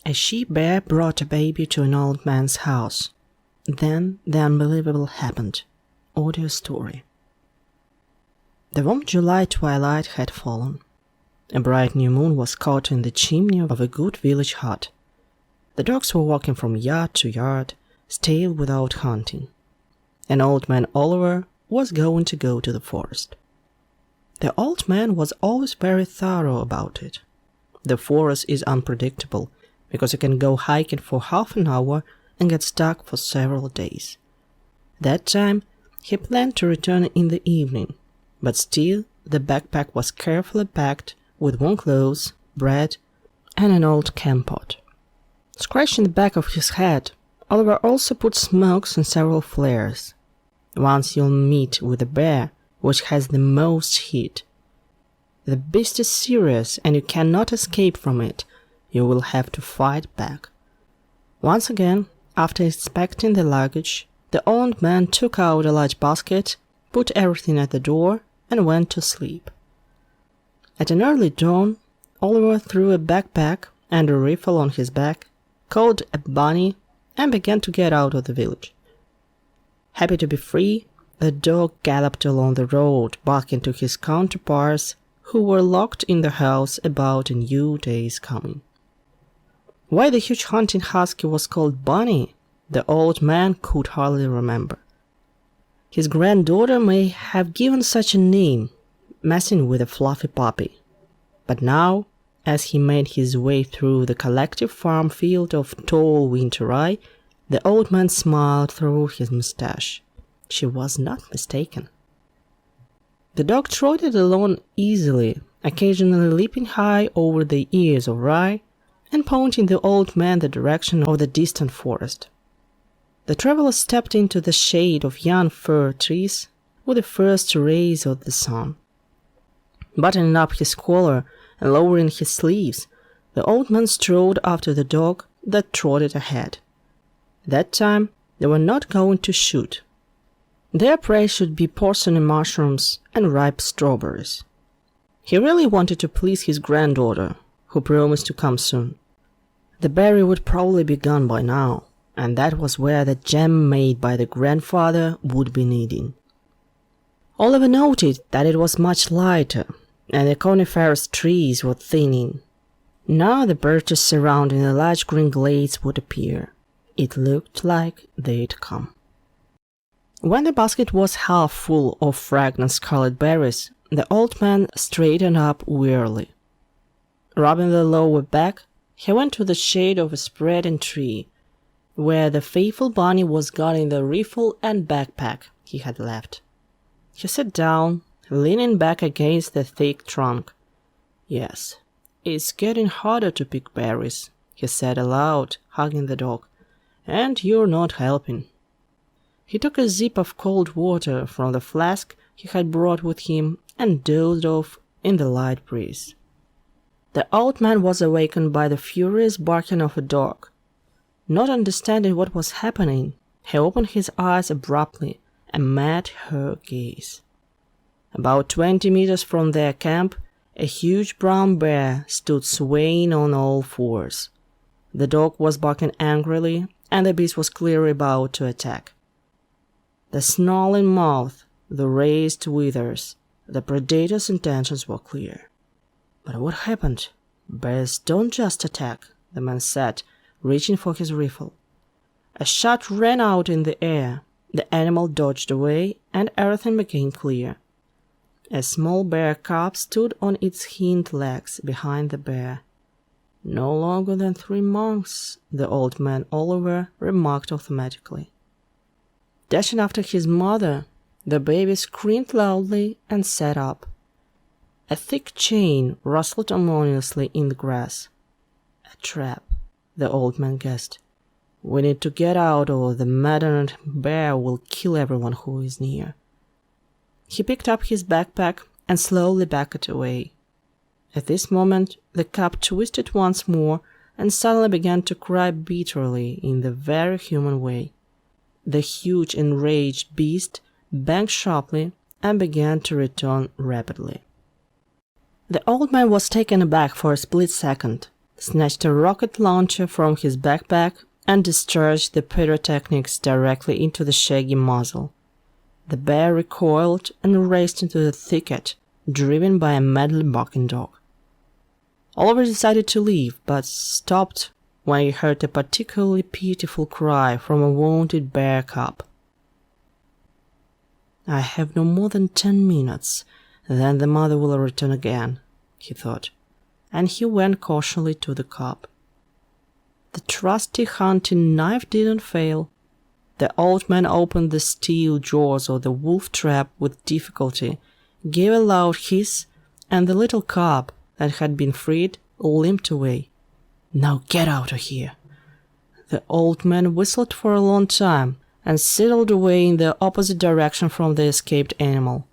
A she-bear brought a baby to an old man's house. Then the unbelievable happened. Audio story. The warm July twilight had fallen. A bright new moon was caught in the chimney of a good village hut. The dogs were walking from yard to yard, still without hunting. And old man Oliver was going to go to the forest. The old man was always very thorough about it. The forest is unpredictable, because you can go hiking for half an hour and get stuck for several days. That time, he planned to return in the evening, but still the backpack was carefully packed with warm clothes, bread, and an old camp pot. Scratching the back of his head, Oliver also put smokes and several flares. Once you'll meet with a bear, which has the most heat. The beast is serious and you cannot escape from it. You will have to fight back. Once again, after inspecting the luggage, the old man took out a large basket, put everything at the door, and went to sleep. At an early dawn, Oliver threw a backpack and a rifle on his back, called a bunny, and began to get out of the village. Happy to be free, the dog galloped along the road, barking to his counterparts, who were locked in the house about a new day's coming. Why the huge hunting husky was called Bunny, the old man could hardly remember. His granddaughter may have given such a name, messing with a fluffy puppy. But now, as he made his way through the collective farm field of tall winter rye, the old man smiled through his mustache. She was not mistaken. The dog trotted along easily, occasionally leaping high over the ears of rye, and pointing the old man the direction of the distant forest. The traveler stepped into the shade of young fir trees with the first rays of the sun. Buttoning up his collar and lowering his sleeves, the old man strode after the dog that trotted ahead. That time they were not going to shoot. Their prey should be porcelain mushrooms and ripe strawberries. He really wanted to please his granddaughter, who promised to come soon. The berry would probably be gone by now, and that was where the jam made by the grandfather would be needed. Oliver noted that it was much lighter, and the coniferous trees were thinning. Now the birches surrounding the large green glades would appear. It looked like they'd come. When the basket was half full of fragrant scarlet berries, the old man straightened up wearily. Rubbing the lower back, he went to the shade of a spreading tree, where the faithful Bunny was guarding the rifle and backpack he had left. He sat down, leaning back against the thick trunk. "Yes, it's getting harder to pick berries," he said aloud, hugging the dog, "and you're not helping." He took a sip of cold water from the flask he had brought with him and dozed off in the light breeze. The old man was awakened by the furious barking of a dog. Not understanding what was happening, he opened his eyes abruptly and met her gaze. About 20 meters from their camp, a huge brown bear stood swaying on all fours. The dog was barking angrily, and the beast was clearly about to attack. The snarling mouth, the raised withers, the predator's intentions were clear. "But what happened? Bears don't just attack," the man said, reaching for his rifle. A shot rang out in the air, the animal dodged away, and everything became clear. A small bear cub stood on its hind legs behind the bear. "No longer than 3 months," the old man Oliver remarked automatically. Dashing after his mother, the baby screamed loudly and sat up. A thick chain rustled harmoniously in the grass. "A trap," the old man guessed. "We need to get out or the maddened bear will kill everyone who is near." He picked up his backpack and slowly backed away. At this moment, the cub twisted once more and suddenly began to cry bitterly in the very human way. The huge enraged beast banked sharply and began to return rapidly. The old man was taken aback for a split second. snatched a rocket launcher from his backpack and discharged the pyrotechnics directly into the shaggy muzzle. The bear recoiled and raced into the thicket, driven by a madly barking dog. Oliver decided to leave, but stopped when he heard a particularly pitiful cry from a wounded bear cub. "I have no more than 10 minutes, then the mother will return again," he thought, and he went cautiously to the cub. The trusty hunting knife didn't fail. The old man opened the steel jaws of the wolf trap with difficulty, gave a loud hiss, and the little cub that had been freed limped away. "Now get out of here." The old man whistled for a long time and sidled away in the opposite direction from the escaped animal.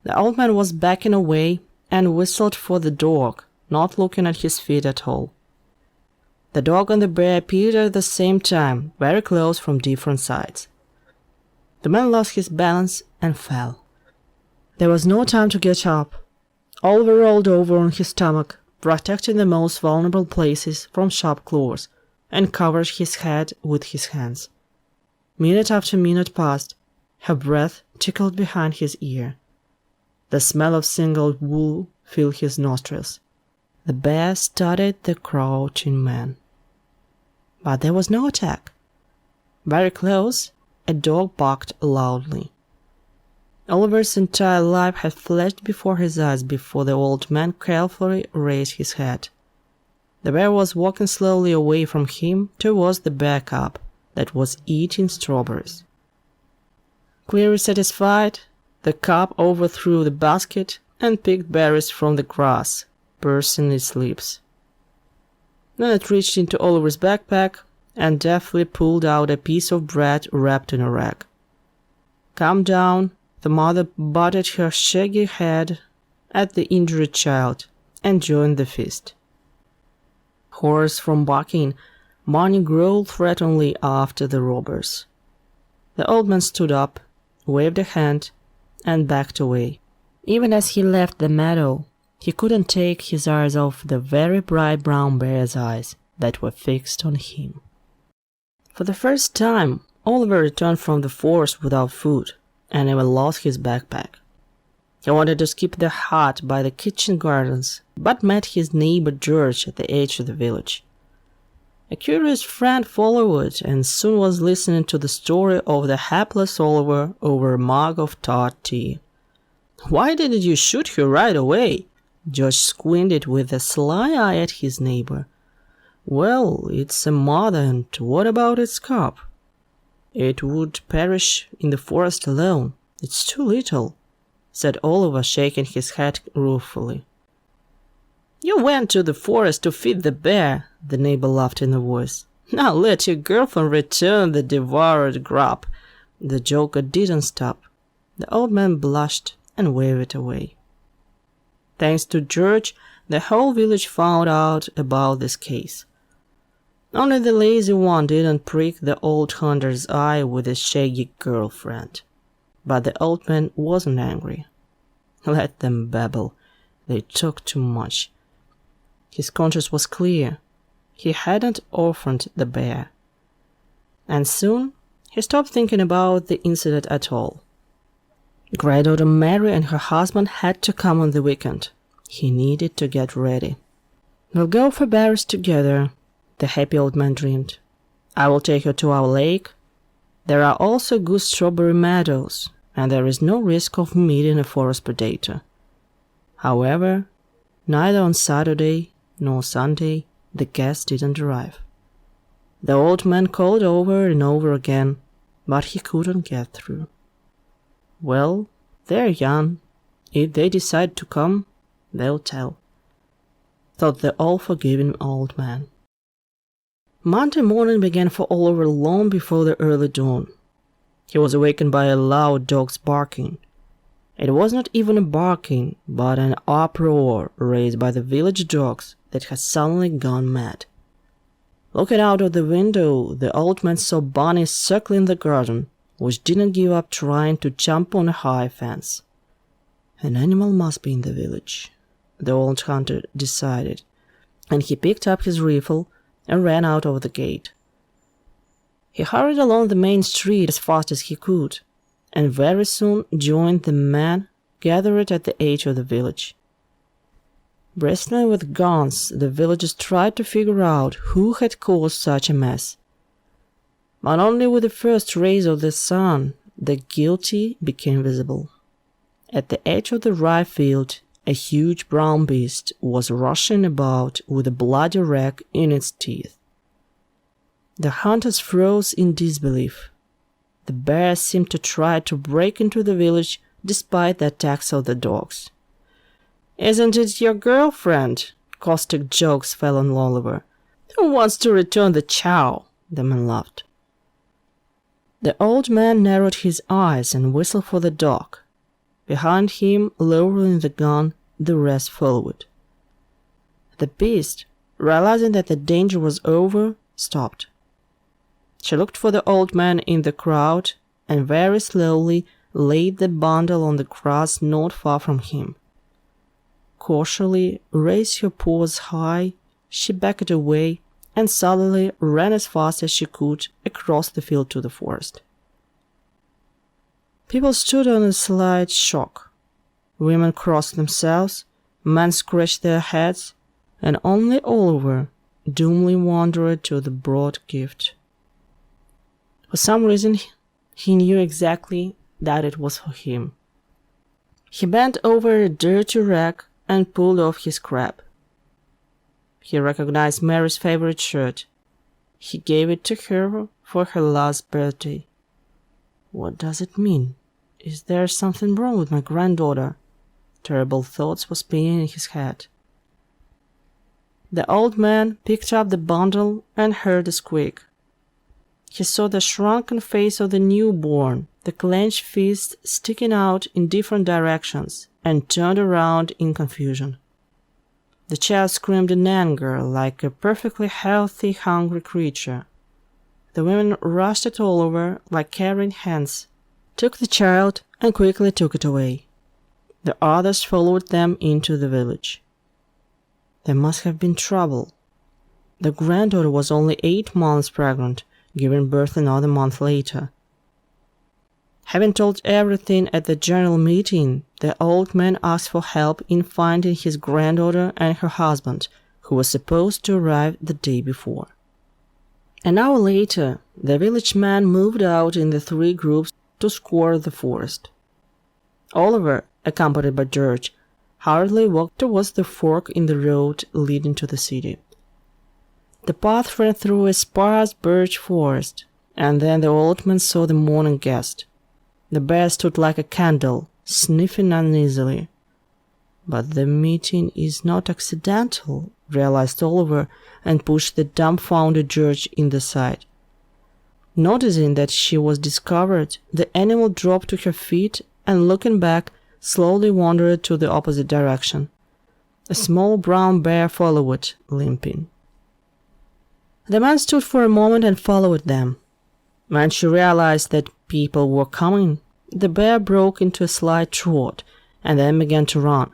The old man was backing away and whistled for the dog, not looking at his feet at all. The dog and the bear appeared at the same time, very close from different sides. The man lost his balance and fell. There was no time to get up. Oliver rolled over on his stomach, protecting the most vulnerable places from sharp claws, and covered his head with his hands. Minute after minute passed. Her breath tickled behind his ear. The smell of singled wool filled his nostrils. The bear studied the crouching man. But there was no attack. Very close, a dog barked loudly. Oliver's entire life had flashed before his eyes before the old man carefully raised his head. The bear was walking slowly away from him towards the bear cub that was eating strawberries. Clearly satisfied, the cub overthrew the basket and picked berries from the grass, pursing its lips. Then it reached into Oliver's backpack and deftly pulled out a piece of bread wrapped in a rag. Calmed down, the mother butted her shaggy head at the injured child and joined the feast. Hoarse from barking, Barney growled threateningly after the robbers. The old man stood up, waved a hand, and backed away. Even as he left the meadow, he couldn't take his eyes off the very bright brown bear's eyes that were fixed on him. For the first time, Oliver returned from the forest without food, and even lost his backpack. He wanted to skip the hut by the kitchen gardens, but met his neighbor George at the edge of the village. A curious friend followed, and soon was listening to the story of the hapless Oliver over a mug of tart tea. "Why didn't you shoot her right away?" George squinted with a sly eye at his neighbor. "Well, it's a mother, and what about its cub? It would perish in the forest alone. It's too little," said Oliver, shaking his head ruefully. "You went to the forest to feed the bear," the neighbor laughed in a voice. "Now let your girlfriend return the devoured grub." The joker didn't stop. The old man blushed and waved it away. Thanks to George, the whole village found out about this case. Only the lazy one didn't prick the old hunter's eye with his shaggy girlfriend. But the old man wasn't angry. Let them babble. They talk too much. His conscience was clear. He hadn't orphaned the bear. And soon he stopped thinking about the incident at all. Granddaughter Mary and her husband had to come on the weekend. He needed to get ready. "We'll go for berries together," the happy old man dreamed. "I will take her to our lake. There are also good strawberry meadows, and there is no risk of meeting a forest predator." However, neither on Saturday nor Sunday the guests didn't arrive. The old man called over and over again, but he couldn't get through. Well, they're young. If they decide to come, they'll tell, thought the all-forgiving old man. Monday morning began for Oliver long before the early dawn. He was awakened by a loud dog's barking. It was not even a barking, but an uproar raised by the village dogs that had suddenly gone mad. Looking out of the window, the old man saw Bunny circling the garden, which didn't give up trying to jump on a high fence. An animal must be in the village, the old hunter decided. and he picked up his rifle and ran out of the gate. He hurried along the main street as fast as he could, and very soon joined the men gathered at the edge of the village. Bristling with guns, the villagers tried to figure out who had caused such a mess. But only with the first rays of the sun the guilty became visible. At the edge of the rye field, a huge brown beast was rushing about with a bloody rag in its teeth. The hunters froze in disbelief. The bear seemed to try to break into the village despite the attacks of the dogs. "Isn't it your girlfriend?" Caustic jokes fell on Oliver. "Who wants to return the chow?" The man laughed. The old man narrowed his eyes and whistled for the dog. Behind him, lowering the gun, the rest followed. The beast, realizing that the danger was over, stopped. She looked for the old man in the crowd and very slowly laid the bundle on the grass not far from him. Cautiously raised her paws high, she backed away and suddenly ran as fast as she could across the field to the forest. People stood on in slight shock. Women crossed themselves, men scratched their heads, and only Oliver dumbly wandered to the broad gift. For some reason, he knew exactly that it was for him. He bent over a dirty rag and pulled off his cap. He recognized Mary's favorite shirt. He gave it to her for her last birthday. What does it mean? Is there something wrong with my granddaughter? Terrible thoughts were spinning in his head. The old man picked up the bundle and heard a squeak. He saw the shrunken face of the newborn, the clenched fists sticking out in different directions, and turned around in confusion. The child screamed in anger like a perfectly healthy, hungry creature. The women rushed at Oliver like carrying hens, took the child, and quickly took it away. The others followed them into the village. There must have been trouble. The granddaughter was only 8 months pregnant, giving birth another month later. Having told everything at the general meeting, the old man asked for help in finding his granddaughter and her husband, who was supposed to arrive the day before. An hour later, the village men moved out in the 3 groups to scour the forest. Oliver, accompanied by George, hurriedly walked towards the fork in the road leading to the city. The path ran through a sparse birch forest, and then the old man saw the morning guest. The bear stood like a candle, sniffing uneasily. But the meeting is not accidental, realized Oliver, and pushed the dumbfounded George in the side. Noticing that she was discovered, the animal dropped to her feet and, looking back, slowly wandered to the opposite direction. A small brown bear followed, limping. The man stood for a moment and followed them. When she realized that people were coming, the bear broke into a slight trot and then began to run.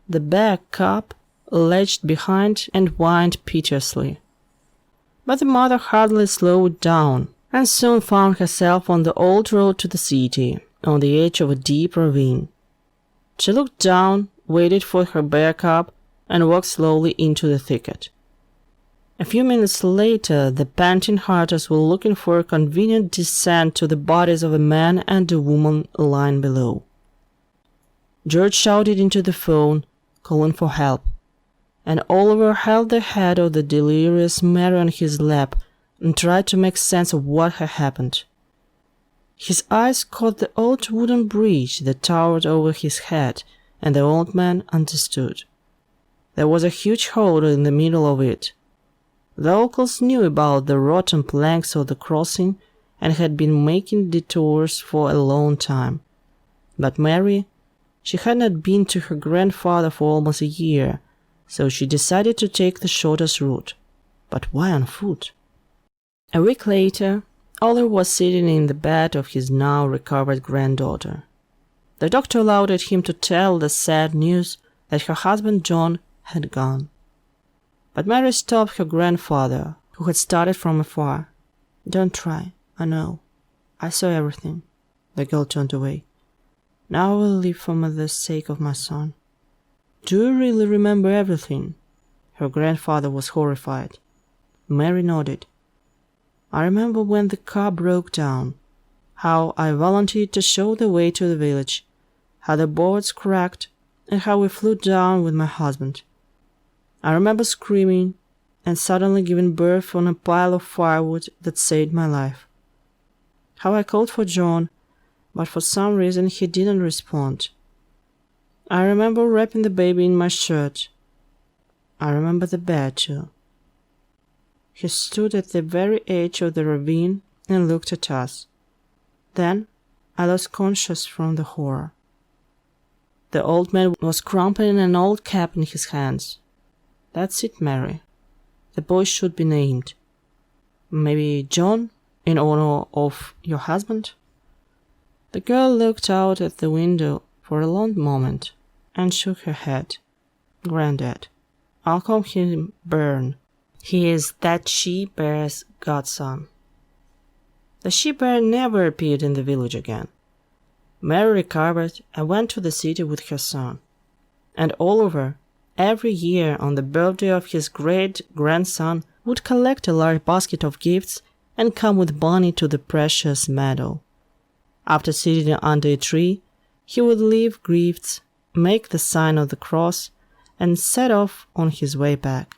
The bear cub ledged behind and whined piteously. But the mother hardly slowed down and soon found herself on the old road to the city, on the edge of a deep ravine. She looked down, waited for her bear cub, and walked slowly into the thicket. A few minutes later, the panting hunters were looking for a convenient descent to the bodies of a man and a woman lying below. George shouted into the phone, calling for help, and Oliver held the head of the delirious Mary on his lap and tried to make sense of what had happened. His eyes caught the old wooden bridge that towered over his head, and the old man understood. There was a huge hole in the middle of it. The locals knew about the rotten planks of the crossing and had been making detours for a long time. But Mary, she had not been to her grandfather for almost a year, so she decided to take the shortest route. But why on foot? A week later, Oliver was sitting in the bed of his now recovered granddaughter. The doctor allowed him to tell the sad news that her husband John had gone. But Mary stopped her grandfather, who had started from afar. "Don't try, I know. I saw everything." The girl turned away. "Now I will leave for the sake of my son." "Do you really remember everything?" Her grandfather was horrified. Mary nodded. "I remember when the car broke down, how I volunteered to show the way to the village, how the boards cracked, and how we flew down with my husband. I remember screaming and suddenly giving birth on a pile of firewood that saved my life. How I called for John, but for some reason he didn't respond. I remember wrapping the baby in my shirt. I remember the bed, too." He stood at the very edge of the ravine and looked at us. Then I lost consciousness from the horror. The old man was crumpling an old cap in his hands. "That's it, Mary. The boy should be named. Maybe John, in honor of your husband?" The girl looked out at the window for a long moment and shook her head. "Granddad, I'll call him Bern. He is that she-bear's godson." The she-bear never appeared in the village again. Mary recovered and went to the city with her son. And Oliver, every year on the birthday of his great-grandson, would collect a large basket of gifts and come with Bonnie to the precious meadow. After sitting under a tree, he would leave gifts, make the sign of the cross, and set off on his way back.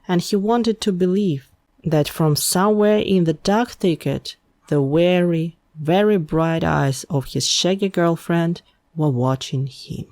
And he wanted to believe that from somewhere in the dark thicket, the weary, very bright eyes of his shaggy girlfriend were watching him.